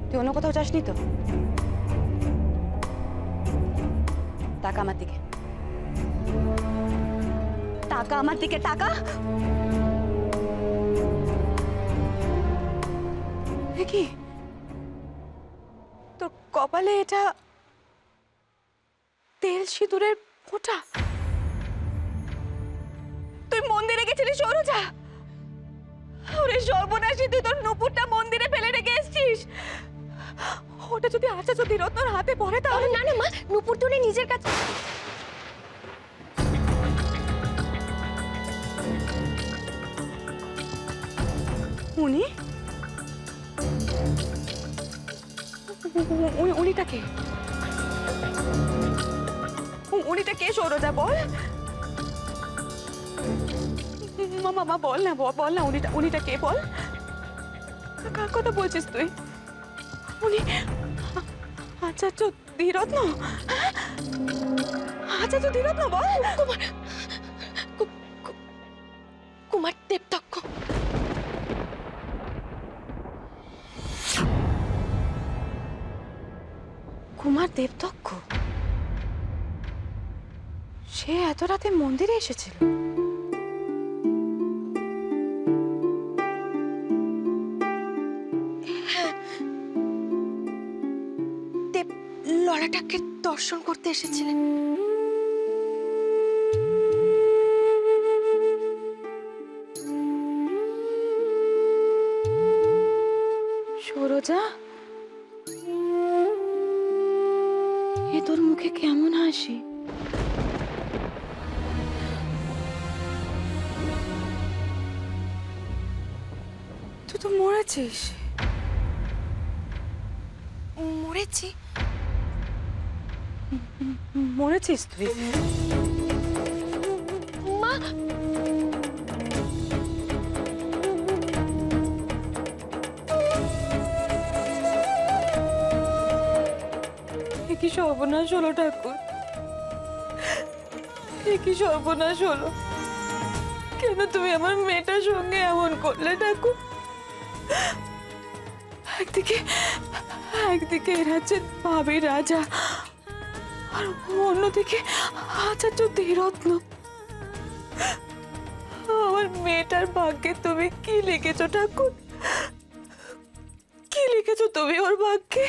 তুই অন্য কোথাও যাসনি তো? টাকা আমার দিকে, টাকা আমার দিকে, টাকা। কি তোর কপালে এটা তেল সিঁদুরের ফোঁটা? তুই মন্দিরে গেছিলিস সরোজা? ওরে সর্বনাশী, তুই তোর নুপুরটা মন্দিরে ফেলে রেখে এসেছিস। ওটা যদি আচার্য ধীরত্নর হাতে পড়ে তাহলে। না না মা, নুপুর তুলে নিজের কাছে। উনি উনিটা কে? উনিটা কে সরোজা, বল। মা বল না, বল না, উনিটা কে বল। কার কথা বলছিস তুই? উনি আচার্য ধীরত্ন? আচার্য ধীরত্ন, বল। কুমার দেবতক্ষ। কুমার দেবতক্ষ? সে এত রাতে মন্দিরে এসেছিল? দেব ললাটাকে দর্শন করতে এসেছিলেন। সরোজা, এ তোর মুখে কেমন হাসি? তুই তো মরেছিস। মরেছি? মরেছিস তুই? মা, কি সর্বনাশ হলো ঠাকুর, কি সর্বনাশ হলো। কেন তুমি আমার মেয়েটার সঙ্গে এমন করলে ঠাকুর? একদিকে এর হচ্ছে ভাবি রাজা, আর অন্যদিকে আচার্য ধীরত্ন। আমার মেয়েটার ভাগ্যে তুমি কি লিখেছো ঠাকুর? কি লিখেছো তুমি ওর ভাগ্যে?